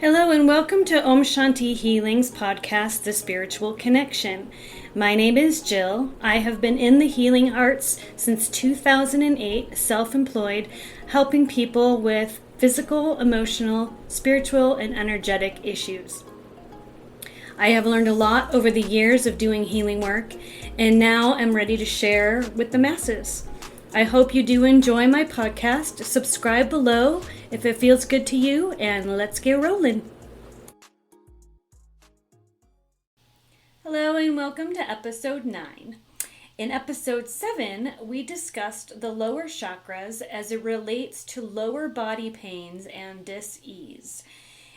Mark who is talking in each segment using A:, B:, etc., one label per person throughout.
A: Hello and welcome to Om Shanti Healing's podcast, The Spiritual Connection. My name is Jill. I have been in the healing arts since 2008, self-employed, helping people with physical, emotional, spiritual, and energetic issues. I have learned a lot over the years of doing healing work, and now I'm ready to share with the masses. I hope you do enjoy my podcast. Subscribe below if it feels good to you, and let's get rolling. Hello and welcome to episode 9. In episode 7, we discussed the lower chakras as it relates to lower body pains and dis-ease.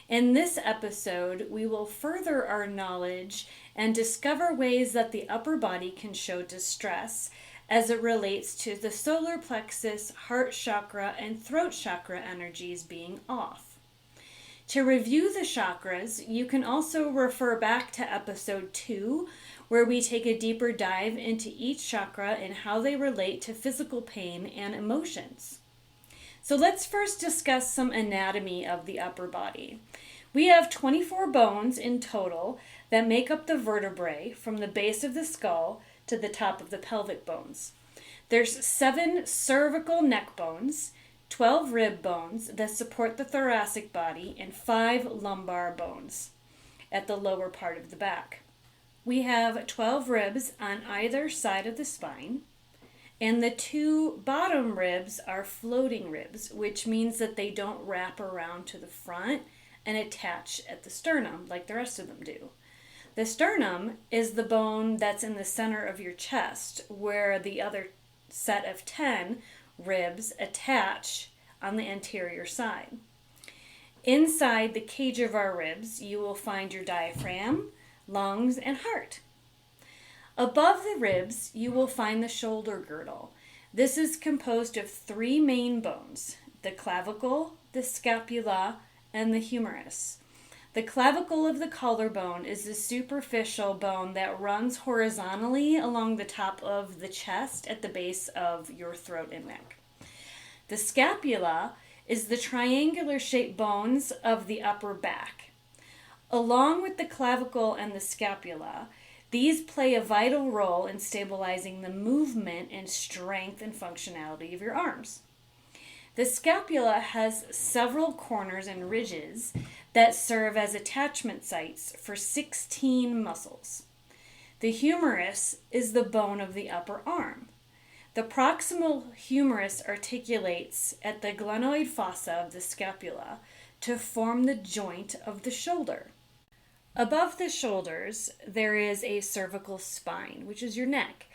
A: In this episode, we will further our knowledge and discover ways that the upper body can show distress as it relates to the solar plexus, heart chakra, and throat chakra energies being off. To review the chakras, you can also refer back to episode 2, where we take a deeper dive into each chakra and how they relate to physical pain and emotions. So let's first discuss some anatomy of the upper body. We have 24 bones in total that make up the vertebrae from the base of the skull to the top of the pelvic bones. There's 7 cervical neck bones, 12 rib bones that support the thoracic body, and 5 lumbar bones at the lower part of the back. We have 12 ribs on either side of the spine, and the 2 bottom ribs are floating ribs, which means that they don't wrap around to the front and attach at the sternum like the rest of them do. The sternum is the bone that's in the center of your chest, where the other set of 10 ribs attach on the anterior side. Inside the cage of our ribs, you will find your diaphragm, lungs, and heart. Above the ribs, you will find the shoulder girdle. This is composed of 3 main bones: the clavicle, the scapula, and the humerus. The clavicle of the collarbone is the superficial bone that runs horizontally along the top of the chest at the base of your throat and neck. The scapula is the triangular-shaped bones of the upper back. Along with the clavicle and the scapula, these play a vital role in stabilizing the movement and strength and functionality of your arms. The scapula has several corners and ridges that serve as attachment sites for 16 muscles. The humerus is the bone of the upper arm. The proximal humerus articulates at the glenoid fossa of the scapula to form the joint of the shoulder. Above the shoulders, there is a cervical spine, which is your neck.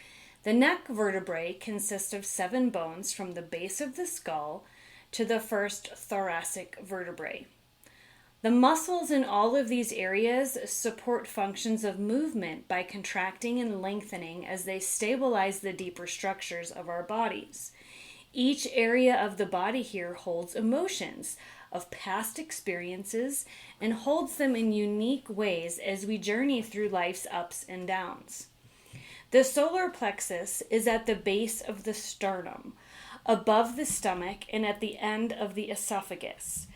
A: The neck vertebrae consist of 7 bones from the base of the skull to the first thoracic vertebrae. The muscles in all of these areas support functions of movement by contracting and lengthening as they stabilize the deeper structures of our bodies. Each area of the body here holds emotions of past experiences and holds them in unique ways as we journey through life's ups and downs. The solar plexus is at the base of the sternum, above the stomach, and at the end of the esophagus.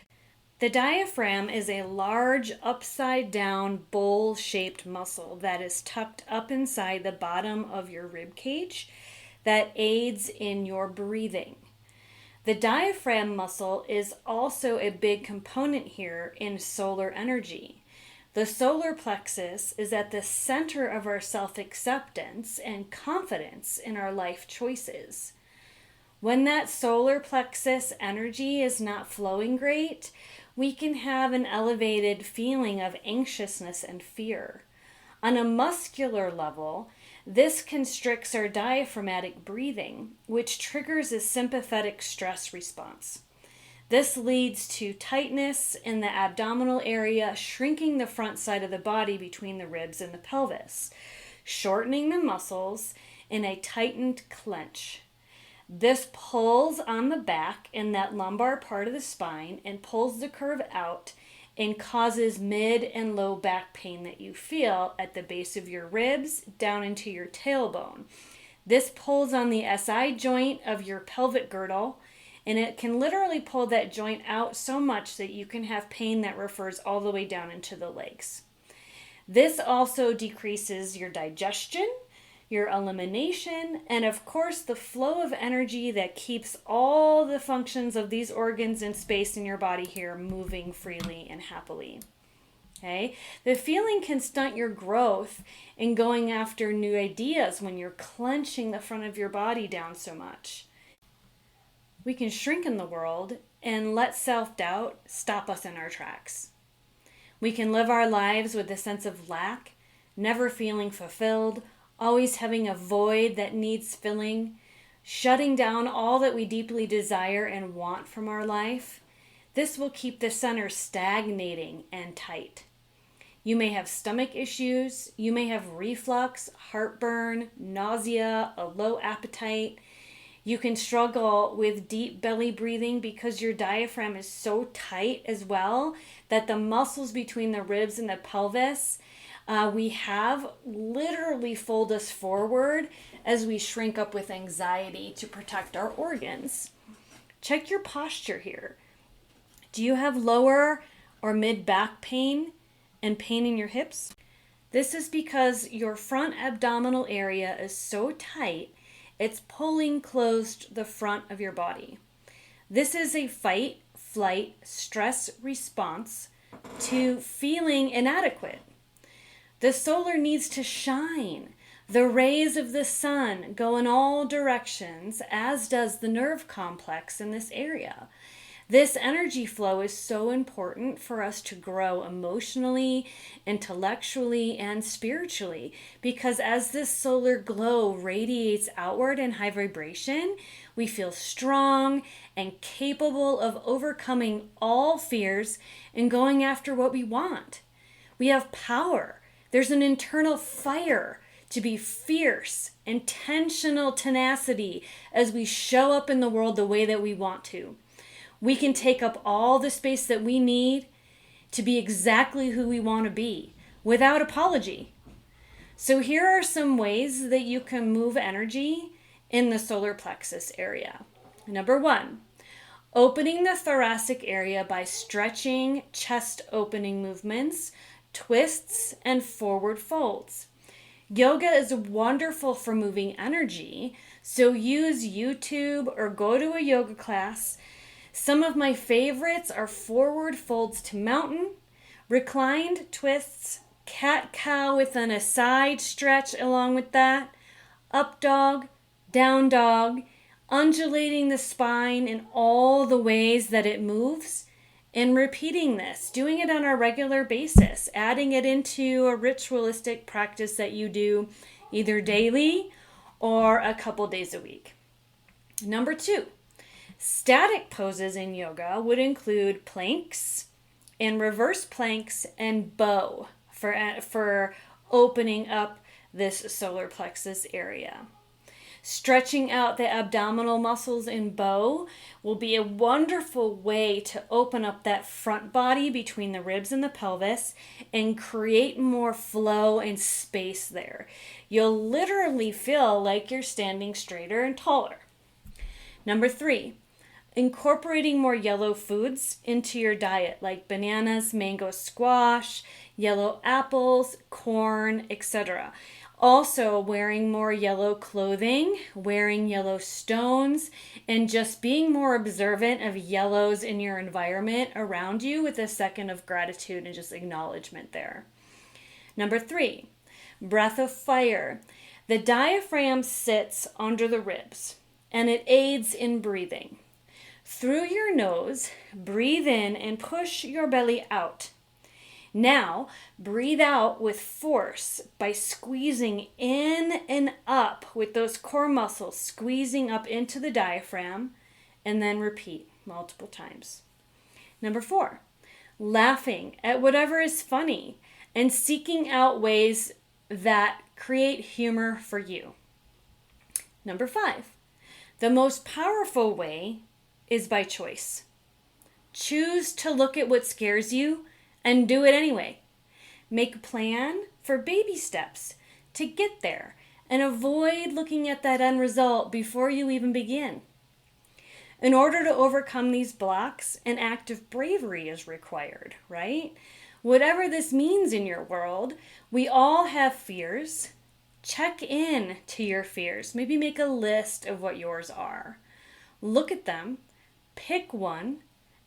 A: The diaphragm is a large, upside-down, bowl-shaped muscle that is tucked up inside the bottom of your rib cage that aids in your breathing. The diaphragm muscle is also a big component here in solar energy. The solar plexus is at the center of our self-acceptance and confidence in our life choices. When that solar plexus energy is not flowing great, we can have an elevated feeling of anxiousness and fear. On a muscular level, this constricts our diaphragmatic breathing, which triggers a sympathetic stress response. This leads to tightness in the abdominal area, shrinking the front side of the body between the ribs and the pelvis, shortening the muscles in a tightened clench. This pulls on the back in that lumbar part of the spine and pulls the curve out and causes mid and low back pain that you feel at the base of your ribs down into your tailbone. This pulls on the SI joint of your pelvic girdle and it can literally pull that joint out so much that you can have pain that refers all the way down into the legs. This also decreases your digestion, your elimination, and of course the flow of energy that keeps all the functions of these organs and space in your body here moving freely and happily. Okay? The feeling can stunt your growth in going after new ideas when you're clenching the front of your body down so much. We can shrink in the world and let self-doubt stop us in our tracks. We can live our lives with a sense of lack, never feeling fulfilled, always having a void that needs filling, shutting down all that we deeply desire and want from our life. This will keep the center stagnating and tight. You may have stomach issues, you may have reflux, heartburn, nausea, a low appetite. You can struggle with deep belly breathing because your diaphragm is so tight as well that the muscles between the ribs and the pelvis we have literally fold us forward as we shrink up with anxiety to protect our organs. Check your posture here. Do you have lower or mid back pain and pain in your hips? This is because your front abdominal area is so tight, it's pulling closed the front of your body. This is a fight, flight, stress response to feeling inadequate. The solar needs to shine. The rays of the sun go in all directions, as does the nerve complex in this area. This energy flow is so important for us to grow emotionally, intellectually, and spiritually, because as this solar glow radiates outward in high vibration, we feel strong and capable of overcoming all fears and going after what we want. We have power. There's an internal fire to be fierce, intentional tenacity as we show up in the world the way that we want to. We can take up all the space that we need to be exactly who we want to be without apology. So here are some ways that you can move energy in the solar plexus area. Number 1, opening the thoracic area by stretching chest opening movements, twists, and forward folds. Yoga is wonderful for moving energy, so use YouTube or go to a yoga class. Some of my favorites are forward folds to mountain, reclined twists, cat-cow with a side stretch along with that, up dog, down dog, undulating the spine in all the ways that it moves, and repeating this, doing it on a regular basis, adding it into a ritualistic practice that you do either daily or a couple days a week. Number 2, static poses in yoga would include planks and reverse planks and bow for opening up this solar plexus area. Stretching out the abdominal muscles in bow will be a wonderful way to open up that front body between the ribs and the pelvis and create more flow and space there. You'll literally feel like you're standing straighter and taller. Number 3, incorporating more yellow foods into your diet, like bananas, mango squash, yellow apples, corn, etc. Also wearing more yellow clothing, wearing yellow stones, and just being more observant of yellows in your environment around you with a second of gratitude and just acknowledgement there. Number 3, breath of fire. The diaphragm sits under the ribs and it aids in breathing. Through your nose, breathe in and push your belly out. Now, breathe out with force by squeezing in and up with those core muscles, squeezing up into the diaphragm, and then repeat multiple times. Number 4, laughing at whatever is funny and seeking out ways that create humor for you. Number 5, the most powerful way is by choice. Choose to look at what scares you and do it anyway. Make a plan for baby steps to get there and avoid looking at that end result before you even begin. In order to overcome these blocks, an act of bravery is required, right? Whatever this means in your world, we all have fears. Check in to your fears. Maybe make a list of what yours are. Look at them, pick one,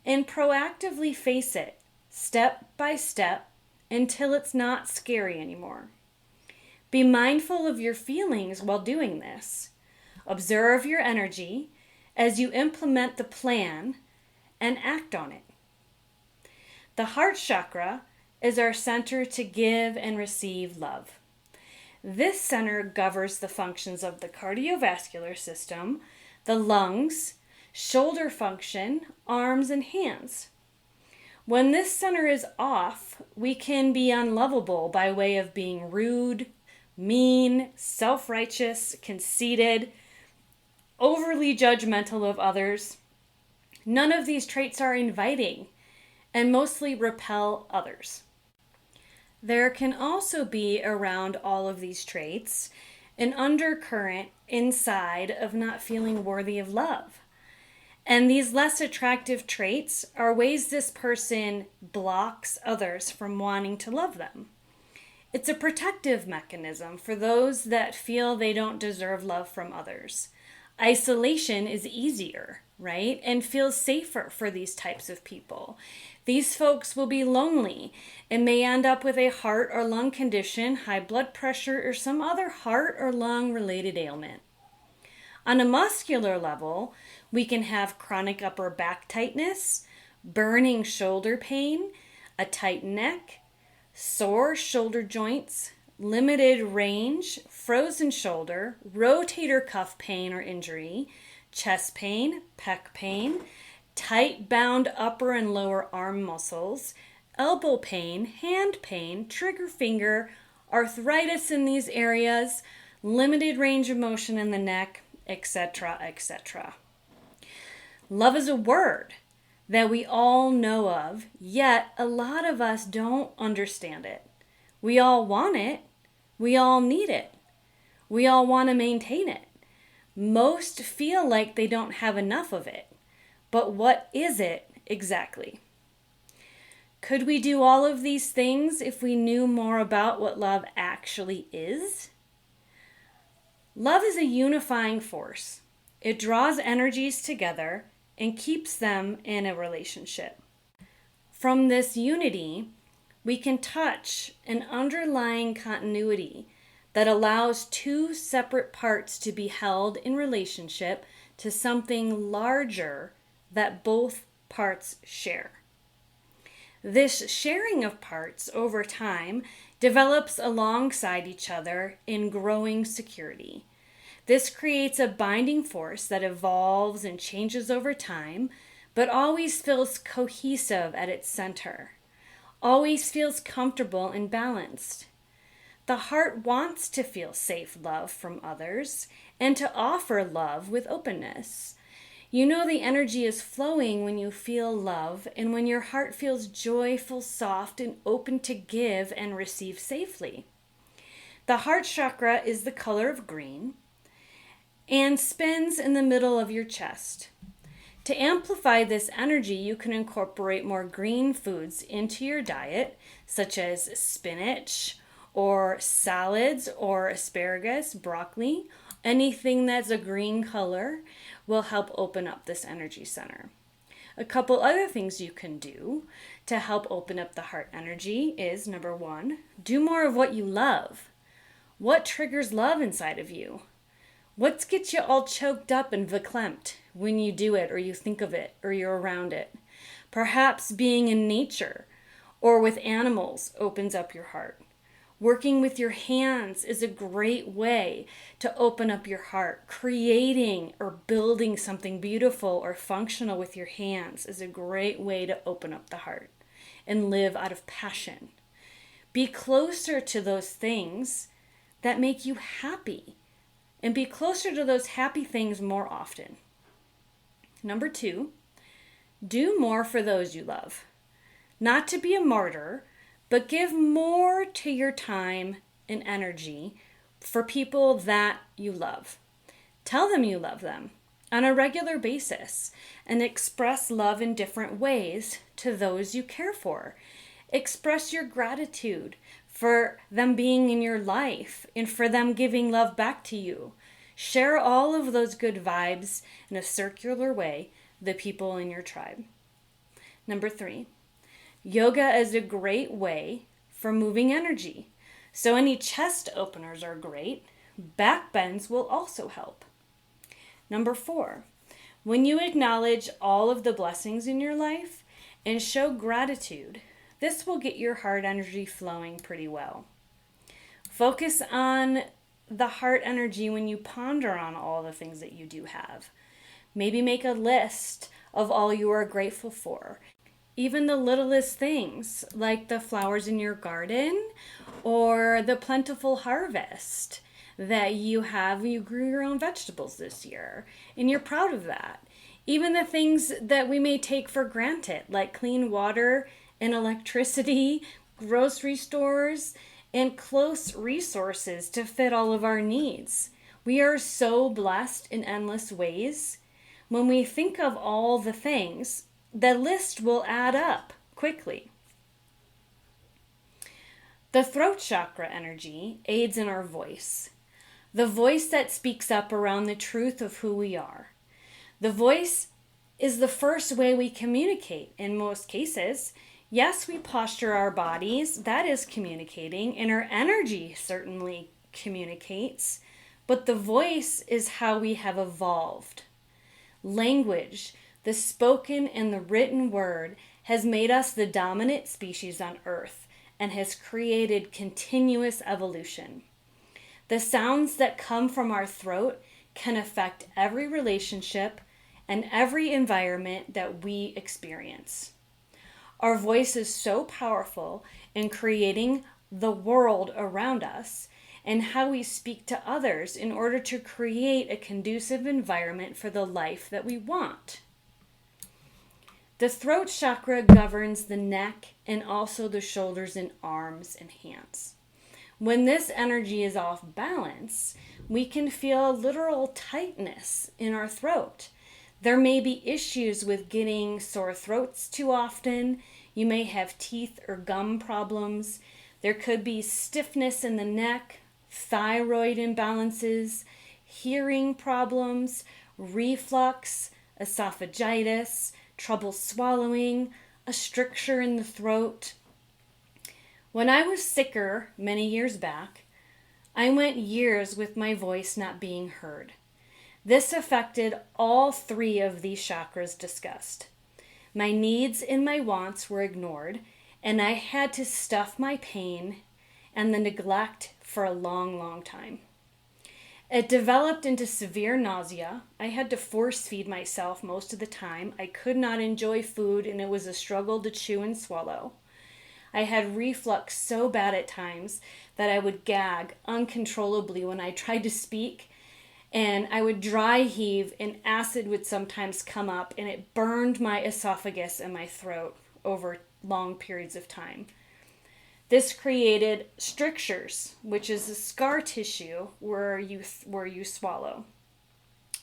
A: and proactively face it, step by step, until it's not scary anymore. Be mindful of your feelings while doing this. Observe your energy as you implement the plan and act on it. The heart chakra is our center to give and receive love. This center governs the functions of the cardiovascular system, the lungs, shoulder function, arms, and hands. When this center is off, we can be unlovable by way of being rude, mean, self-righteous, conceited, overly judgmental of others. None of these traits are inviting and mostly repel others. There can also be around all of these traits an undercurrent inside of not feeling worthy of love. And these less attractive traits are ways this person blocks others from wanting to love them. It's a protective mechanism for those that feel they don't deserve love from others. Isolation is easier, right? And feels safer for these types of people. These folks will be lonely and may end up with a heart or lung condition, high blood pressure, or some other heart or lung related ailment. On a muscular level, we can have chronic upper back tightness, burning shoulder pain, a tight neck, sore shoulder joints, limited range, frozen shoulder, rotator cuff pain or injury, chest pain, pec pain, tight bound upper and lower arm muscles, elbow pain, hand pain, trigger finger, arthritis in these areas, limited range of motion in the neck, etc., etc. Love is a word that we all know of, yet a lot of us don't understand it. We all want it. We all need it. We all want to maintain it. Most feel like they don't have enough of it. But what is it exactly? Could we do all of these things if we knew more about what love actually is? Love is a unifying force. It draws energies together and keeps them in a relationship. From this unity, we can touch an underlying continuity that allows two separate parts to be held in relationship to something larger that both parts share. This sharing of parts over time develops alongside each other in growing security. This creates a binding force that evolves and changes over time, but always feels cohesive at its center, always feels comfortable and balanced. The heart wants to feel safe love from others and to offer love with openness. You know the energy is flowing when you feel love and when your heart feels joyful, soft, and open to give and receive safely. The heart chakra is the color of green and spins in the middle of your chest. To amplify this energy, you can incorporate more green foods into your diet, such as spinach or salads or asparagus, broccoli. Anything that's a green color will help open up this energy center. A couple other things you can do to help open up the heart energy is, number one, do more of what you love. What triggers love inside of you? What gets you all choked up and verklempt when you do it or you think of it or you're around it? Perhaps being in nature or with animals opens up your heart. Working with your hands is a great way to open up your heart. Creating or building something beautiful or functional with your hands is a great way to open up the heart and live out of passion. Be closer to those things that make you happy and be closer to those happy things more often. Number two, do more for those you love. Not to be a martyr, but give more to your time and energy for people that you love. Tell them you love them. on a regular basis and express love in different ways to those you care for. Express your gratitude for them being in your life and for them giving love back to you. Share all of those good vibes in a circular way, the people in your tribe. Number 3, yoga is a great way for moving energy. So any chest openers are great. Back bends will also help. Number 4, when you acknowledge all of the blessings in your life and show gratitude, this will get your heart energy flowing pretty well. Focus on the heart energy when you ponder on all the things that you do have. Maybe make a list of all you are grateful for. Even the littlest things, like the flowers in your garden or the plentiful harvest that you have. You grew your own vegetables this year, and you're proud of that. Even the things that we may take for granted, like clean water and electricity, grocery stores, and close resources to fit all of our needs. We are so blessed in endless ways. When we think of all the things, the list will add up quickly. The throat chakra energy aids in our voice. The voice that speaks up around the truth of who we are. The voice is the first way we communicate in most cases. Yes, we posture our bodies, that is communicating, and our energy certainly communicates, but the voice is how we have evolved. Language, the spoken and the written word, has made us the dominant species on Earth and has created continuous evolution. The sounds that come from our throat can affect every relationship and every environment that we experience. Our voice is so powerful in creating the world around us and how we speak to others in order to create a conducive environment for the life that we want. The throat chakra governs the neck and also the shoulders and arms and hands. When this energy is off balance, we can feel a literal tightness in our throat. There may be issues with getting sore throats too often. You may have teeth or gum problems. There could be stiffness in the neck, thyroid imbalances, hearing problems, reflux, esophagitis, trouble swallowing, a stricture in the throat. When I was sicker many years back, I went years with my voice not being heard. This affected all 3 of these chakras discussed. My needs and my wants were ignored, and I had to stuff my pain and the neglect for a long, long time. It developed into severe nausea. I had to force feed myself most of the time. I could not enjoy food, and it was a struggle to chew and swallow. I had reflux so bad at times that I would gag uncontrollably when I tried to speak, and I would dry heave, and acid would sometimes come up, and it burned my esophagus and my throat over long periods of time. This created strictures, which is a scar tissue where you swallow.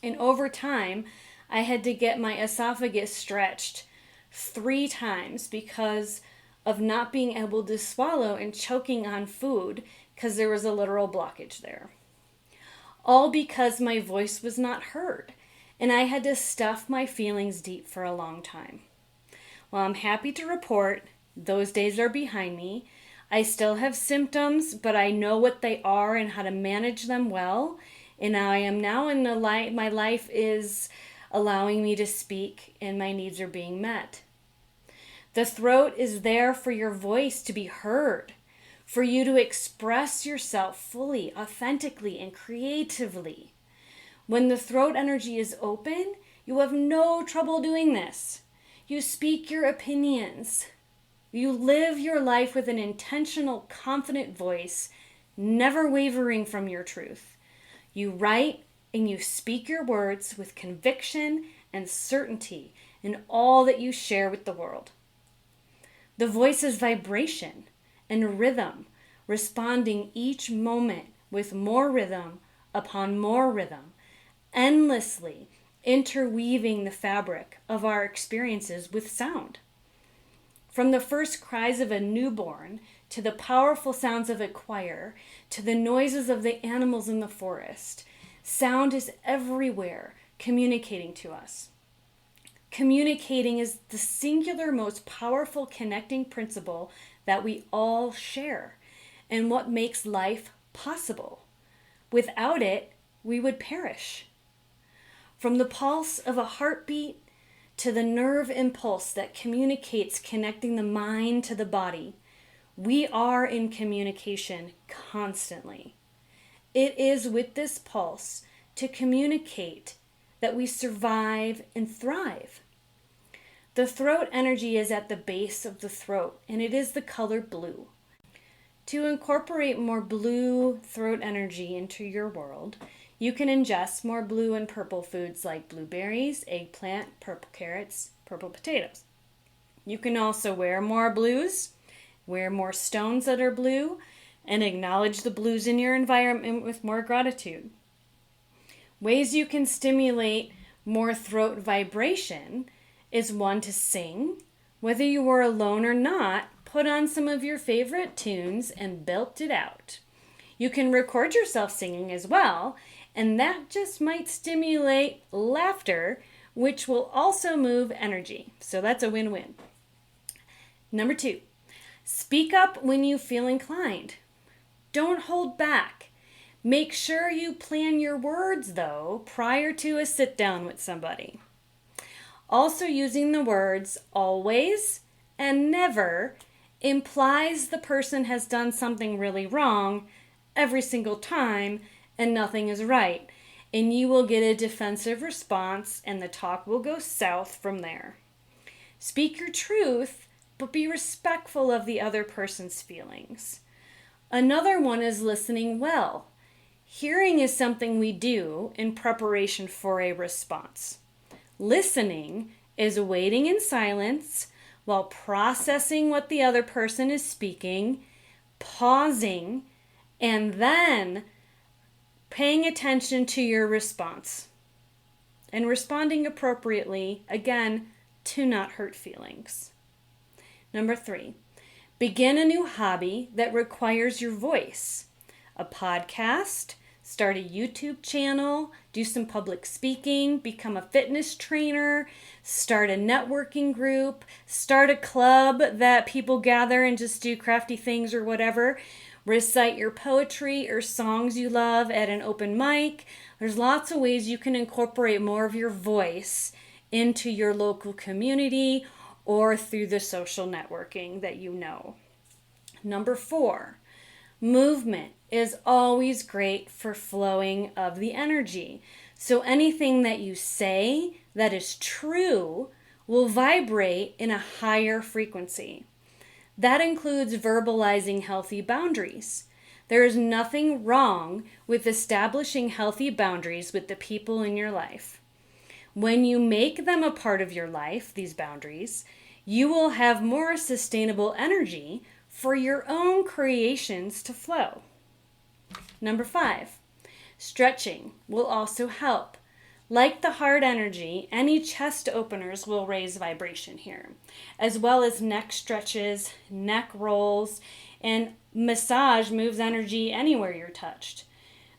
A: And over time, I had to get my esophagus stretched 3 times because of not being able to swallow and choking on food because there was a literal blockage there. All because my voice was not heard, and I had to stuff my feelings deep for a long time. Well, I'm happy to report those days are behind me. I still have symptoms, but I know what they are and how to manage them well. And I am now in my life is allowing me to speak and my needs are being met. The throat is there for your voice to be heard, for you to express yourself fully, authentically, and creatively. When the throat energy is open, you have no trouble doing this. You speak your opinions. You live your life with an intentional, confident voice, never wavering from your truth. You write and you speak your words with conviction and certainty in all that you share with the world. The voice is vibration and rhythm, responding each moment with more rhythm upon more rhythm, endlessly interweaving the fabric of our experiences with sound. From the first cries of a newborn, to the powerful sounds of a choir, to the noises of the animals in the forest, sound is everywhere, communicating to us. Communicating is the singular most powerful connecting principle that we all share, and what makes life possible. Without it, we would perish. From the pulse of a heartbeat to the nerve impulse that communicates, connecting the mind to the body, we are in communication constantly. It is with this pulse to communicate that we survive and thrive. The throat energy is at the base of the throat, and it is the color blue. To incorporate more blue throat energy into your world, you can ingest more blue and purple foods like blueberries, eggplant, purple carrots, purple potatoes. You can also wear more blues, wear more stones that are blue, and acknowledge the blues in your environment with more gratitude. Ways you can stimulate more throat vibration is one, to sing. Whether you are alone or not, put on some of your favorite tunes and belt it out. You can record yourself singing as well, and that just might stimulate laughter, which will also move energy. So that's a win-win. Number 2, speak up when you feel inclined. Don't hold back. Make sure you plan your words, though, prior to a sit-down with somebody. Also, using the words always and never implies the person has done something really wrong every single time and nothing is right. And you will get a defensive response and the talk will go south from there. Speak your truth, but be respectful of the other person's feelings. Another one is listening well. Hearing is something we do in preparation for a response. Listening is waiting in silence while processing what the other person is speaking, pausing, and then paying attention to your response and responding appropriately, again, to not hurt feelings. Number 3, begin a new hobby that requires your voice. A podcast, start a YouTube channel, do some public speaking, become a fitness trainer, start a networking group, start a club that people gather and just do crafty things or whatever. Recite your poetry or songs you love at an open mic. There's lots of ways you can incorporate more of your voice into your local community or through the social networking that you know. Number 4, movement is always great for flowing of the energy. So anything that you say that is true will vibrate in a higher frequency. That includes verbalizing healthy boundaries. There is nothing wrong with establishing healthy boundaries with the people in your life. When you make them a part of your life, these boundaries, you will have more sustainable energy for your own creations to flow. Number 5, stretching will also help. Like the heart energy, any chest openers will raise vibration here, as well as neck stretches, neck rolls, and massage moves energy anywhere you're touched.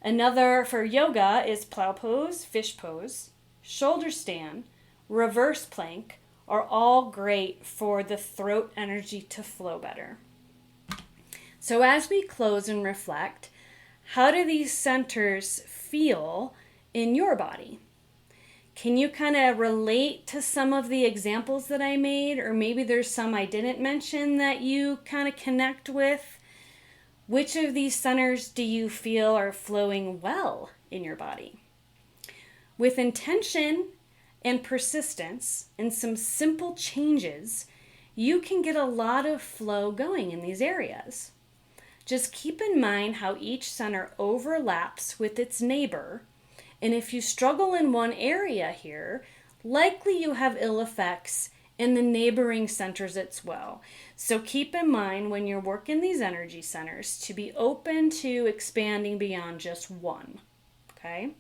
A: Another for yoga is plow pose, fish pose, shoulder stand, reverse plank are all great for the throat energy to flow better. So as we close and reflect, how do these centers feel in your body? Can you kind of relate to some of the examples that I made? Or maybe there's some I didn't mention that you kind of connect with. Which of these centers do you feel are flowing well in your body? With intention and persistence and some simple changes, you can get a lot of flow going in these areas. Just keep in mind how each center overlaps with its neighbor. And if you struggle in one area here, likely you have ill effects in the neighboring centers as well. So keep in mind when you're working these energy centers to be open to expanding beyond just one. Okay?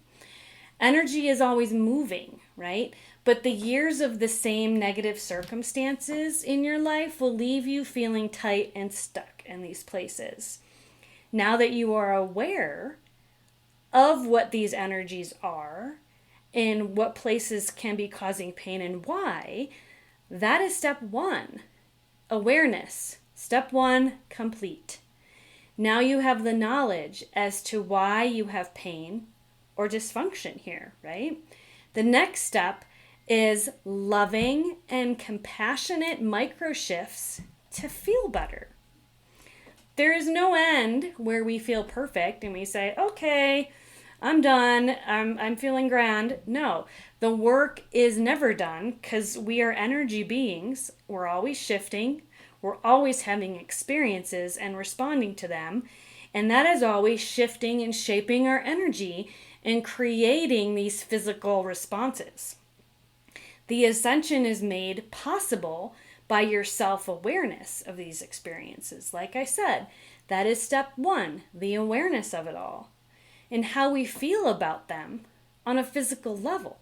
A: Energy is always moving, right? But the years of the same negative circumstances in your life will leave you feeling tight and stuck in these places. Now that you are aware of what these energies are and what places can be causing pain and why, that is step one. Awareness. Step one, complete. Now you have the knowledge as to why you have pain or dysfunction here, right? The next step is loving and compassionate micro shifts to feel better. There is no end where we feel perfect and we say, okay, I'm done, I'm feeling grand. No, the work is never done because we are energy beings. We're always shifting. We're always having experiences and responding to them. And that is always shifting and shaping our energy and creating these physical responses. The ascension is made possible by your self-awareness of these experiences. Like I said, that is step one, the awareness of it all, and how we feel about them on a physical level.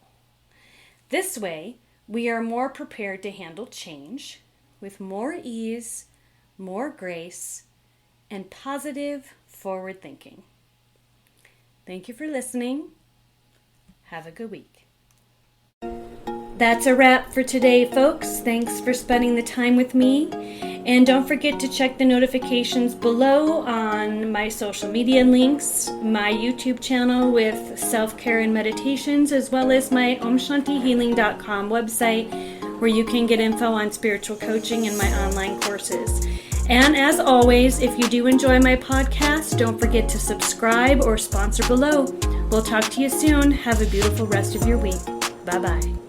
A: This way, we are more prepared to handle change with more ease, more grace, and positive forward thinking. Thank you for listening. Have a good week. That's a wrap for today, folks. Thanks for spending the time with me. And don't forget to check the notifications below on my social media links, my YouTube channel with self-care and meditations, as well as my omshantihealing.com website where you can get info on spiritual coaching and my online courses. And as always, if you do enjoy my podcast, don't forget to subscribe or sponsor below. We'll talk to you soon. Have a beautiful rest of your week. Bye-bye.